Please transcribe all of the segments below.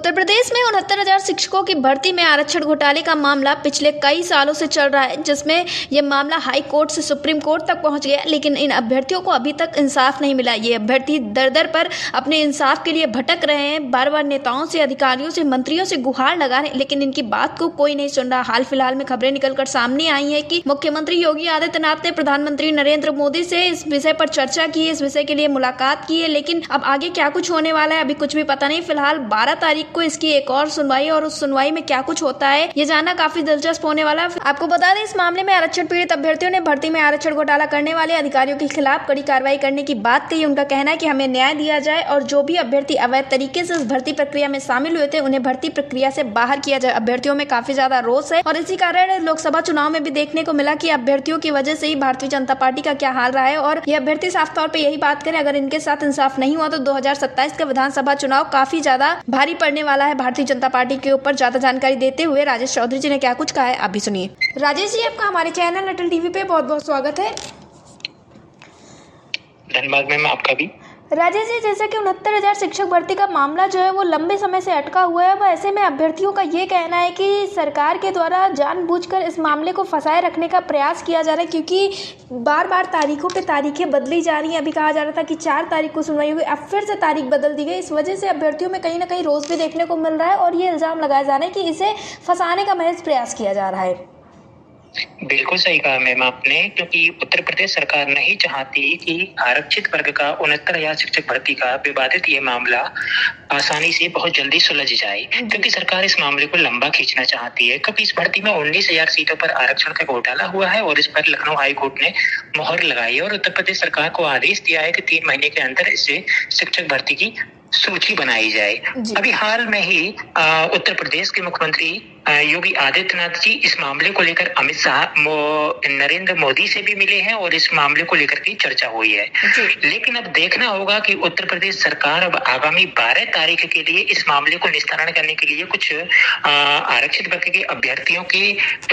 उत्तर प्रदेश में 69,000 शिक्षकों की भर्ती में आरक्षण घोटाले का मामला पिछले कई सालों से चल रहा है, जिसमें यह मामला हाई कोर्ट से सुप्रीम कोर्ट तक पहुंच गया, लेकिन इन अभ्यर्थियों को अभी तक इंसाफ नहीं मिला। ये अभ्यर्थी दर पर अपने इंसाफ के लिए भटक रहे हैं, बार बार नेताओं से, अधिकारियों से, मंत्रियों से गुहार लगा रहे हैं, लेकिन इनकी बात को कोई नहीं सुन रहा। हाल फिलहाल में खबरें निकलकर सामने आई है कि मुख्यमंत्री योगी आदित्यनाथ ने प्रधानमंत्री नरेंद्र मोदी से इस विषय पर चर्चा की है, इस विषय के लिए मुलाकात की है, लेकिन अब आगे क्या कुछ होने वाला है अभी कुछ भी पता नहीं। फिलहाल 12 तारीख को इसकी एक और सुनवाई, और उस सुनवाई में क्या कुछ होता है ये जानना काफी दिलचस्प होने वाला है। आपको बता दें, इस मामले में आरक्षण पीड़ित अभ्यर्थियों ने भर्ती में आरक्षण घोटाला करने वाले अधिकारियों के खिलाफ कड़ी कार्रवाई करने की बात कही। उनका कहना है कि हमें न्याय दिया जाए और जो भी अभ्यर्थी अवैध तरीके से इस भर्ती प्रक्रिया में शामिल हुए थे उन्हें भर्ती प्रक्रिया से बाहर किया जाए। अभ्यर्थियों में काफी ज्यादा रोष है और इसी कारण लोकसभा चुनाव में भी देखने को मिला कि अभ्यर्थियों की वजह से ही भारतीय जनता पार्टी का क्या हाल रहा है। और ये अभ्यर्थी साफ तौर पर यही बात करें, अगर इनके साथ इंसाफ नहीं हुआ तो 2027 का विधानसभा चुनाव काफी ज्यादा भारी पड़ने वाला है भारतीय जनता पार्टी के ऊपर। ज्यादा जानकारी देते हुए राजेश चौधरी जी ने क्या कुछ कहा है, आप भी सुनिए। राजेश जी, आपका हमारे चैनल अटल टीवी पे बहुत बहुत स्वागत है। धन्यवाद मैम, आपका भी। राजेश जी, जैसे कि 69,000 शिक्षक भर्ती का मामला जो है वो लंबे समय से अटका हुआ है, अब ऐसे में अभ्यर्थियों का ये कहना है कि सरकार के द्वारा जानबूझकर इस मामले को फंसाए रखने का प्रयास किया जा रहा है, क्योंकि बार बार तारीखों पे तारीखें बदली जा रही हैं। अभी कहा जा रहा था कि 4 तारीख को सुनवाई हुई, अब फिर से तारीख बदल दी गई। इस वजह से अभ्यर्थियों में कहीं ना कहीं रोष भी देखने को मिल रहा है और ये इल्जाम लगाए जा रहे हैं कि इसे फंसाने का महज प्रयास किया जा रहा है। बिल्कुल सही कहा मैम आपने, क्योंकि उत्तर प्रदेश सरकार नहीं चाहती कि आरक्षित वर्ग का 69,000 शिक्षक भर्ती का विवादित ये मामला आसानी से बहुत जल्दी सुलझ जाए, क्योंकि सरकार इस मामले को लंबा खींचना चाहती है। क्योंकि इस भर्ती में 19,000 सीटों पर आरक्षण का घोटाला हुआ है और इस पर लखनऊ हाई कोर्ट ने मोहर लगाई है और उत्तर प्रदेश सरकार को आदेश दिया है कि 3 महीने के अंदर इसे शिक्षक भर्ती की सूची बनाई जाए। अभी हाल में ही उत्तर प्रदेश के मुख्यमंत्री योगी आदित्यनाथ जी इस मामले को लेकर अमित शाह नरेंद्र मोदी से भी मिले हैं और इस मामले को लेकर की चर्चा हुई है। लेकिन अब देखना होगा कि उत्तर प्रदेश सरकार अब आगामी 12 तारीख के लिए इस मामले को निस्तारण करने के लिए कुछ आरक्षित वर्ग के अभ्यर्थियों के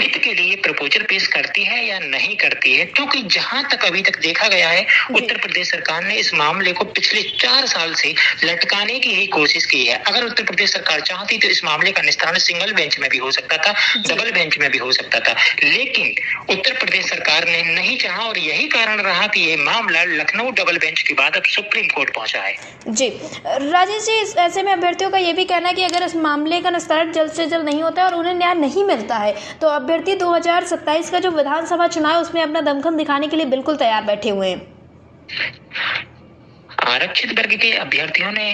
हित के लिए प्रपोजल पेश करती है या नहीं करती है, क्योंकि जहां तक अभी तक देखा गया है उत्तर प्रदेश सरकार ने इस मामले को पिछले 4 साल से लटकाने की ही कोशिश की है। अगर उत्तर प्रदेश सरकार चाहती तो इस मामले का निस्तारण सिंगल बेंच में भी हो सकता था, डबल बेंच में भी हो सकता था, लेकिन उत्तर प्रदेश सरकार ने नहीं चाहा और यही कारण रहा कि यह मामला लखनऊ डबल बेंच के बाद अब सुप्रीम कोर्ट पहुंचा है। जी राजेश जी, ऐसे में अभ्यर्थियों का यह भी कहना है कि अगर इस मामले का निस्तारण जल्द से जल्द नहीं होता है और उन्हें न्याय नहीं मिलता है तो अभ्यर्थी 2027 का जो विधानसभा चुनाव है उसमें अपना दमखम दिखाने के लिए बिल्कुल तैयार बैठे हुए हैं। आरक्षित वर्ग के अभ्यर्थियों ने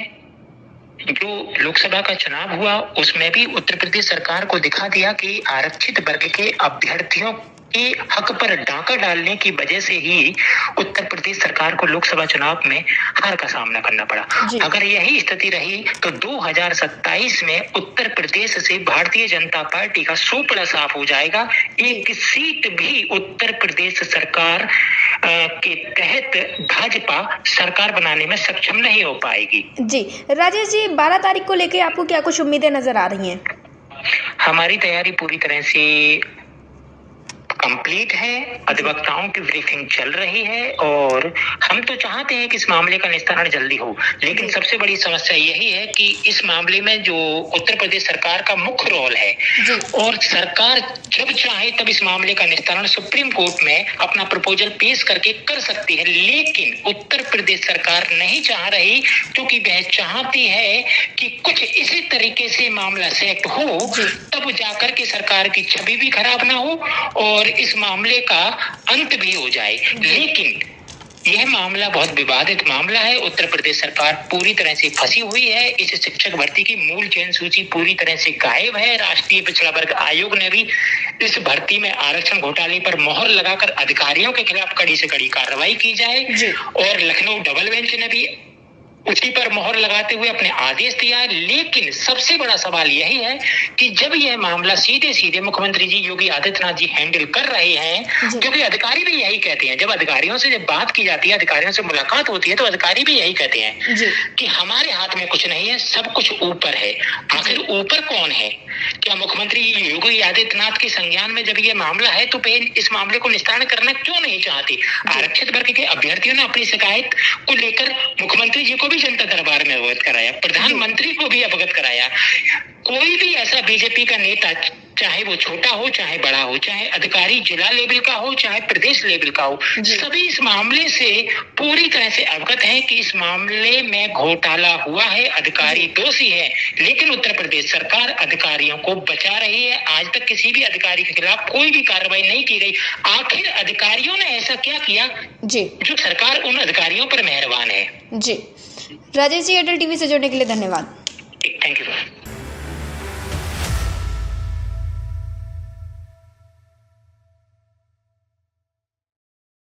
जो लोकसभा का चुनाव हुआ उसमें भी उत्तर प्रदेश सरकार को दिखा दिया कि आरक्षित वर्ग के अभ्यर्थियों के हक पर डाका डालने की वजह से ही उत्तर प्रदेश सरकार को लोकसभा चुनाव में हार का सामना करना पड़ा। अगर यही स्थिति रही तो 2027 में उत्तर प्रदेश से भारतीय जनता पार्टी का सोपड़ा साफ हो जाएगा। एक सीट भी उत्तर प्रदेश सरकार के तहत भाजपा सरकार बनाने में सक्षम नहीं हो पाएगी। जी राजेश जी, 12 तारीख को लेकर आपको क्या कुछ उम्मीदें नजर आ रही हैं? हमारी तैयारी पूरी तरह से कंप्लीट है, अधिवक्ताओं की ब्रीफिंग चल रही है और हम तो चाहते हैं कि इस मामले का निस्तारण जल्दी हो, लेकिन सबसे बड़ी समस्या यही है कि इस मामले में जो उत्तर प्रदेश सरकार का मुख्य रोल है और सरकार जब चाहे तब इस मामले का निस्तारण सुप्रीम कोर्ट में अपना प्रपोजल पेश करके कर सकती है, लेकिन उत्तर प्रदेश सरकार नहीं चाह रही, क्योंकि वह चाहती है कि कुछ इसी तरीके से मामला सेट हो तब जाकर के सरकार की छवि भी खराब ना हो और इस मामले का अंत भी हो जाए। लेकिन यह मामला बहुत विवादित मामला है। उत्तर प्रदेश सरकार पूरी तरह से फंसी हुई है। इस शिक्षक भर्ती की मूल चयन सूची पूरी तरह से गायब है। राष्ट्रीय पिछड़ा वर्ग आयोग ने भी इस भर्ती में आरक्षण घोटाले पर मोहर लगाकर अधिकारियों के खिलाफ कड़ी से कड़ी कार्रवाई की जाए और लखनऊ डबल बेंच ने भी उसी पर मोहर लगाते हुए अपने आदेश दिया है। लेकिन सबसे बड़ा सवाल यही है कि जब यह मामला सीधे सीधे मुख्यमंत्री जी योगी आदित्यनाथ जी हैंडल कर रहे हैं, क्योंकि अधिकारी भी यही कहते हैं, जब अधिकारियों से जब बात की जाती है, अधिकारियों से मुलाकात होती है तो अधिकारी भी यही कहते हैं कि हमारे हाथ में कुछ नहीं है, सब कुछ ऊपर है। आखिर ऊपर कौन है? क्या मुख्यमंत्री योगी आदित्यनाथ के संज्ञान में जब ये मामला है तो इस मामले को निस्तारण करना क्यों नहीं चाहती? आरक्षित वर्ग के अभ्यर्थियों ने अपनी शिकायत को लेकर मुख्यमंत्री जी को भी जनता दरबार में अवगत कराया, प्रधानमंत्री को भी अवगत कराया। कोई भी ऐसा बीजेपी का नेता, चाहे वो छोटा हो चाहे बड़ा हो, चाहे अधिकारी जिला लेवल का हो चाहे प्रदेश लेवल का हो, सभी इस मामले से पूरी तरह से अवगत हैं कि इस मामले में घोटाला हुआ है, अधिकारी दोषी है, लेकिन उत्तर प्रदेश सरकार अधिकारियों को बचा रही है। आज तक किसी भी अधिकारी के खिलाफ कोई भी कार्रवाई नहीं की गई। आखिर अधिकारियों ने ऐसा क्या किया जी जो सरकार उन अधिकारियों पर मेहरबान है? जी। राजेश जी, एयरटेल टीवी से जुड़ने के लिए धन्यवाद।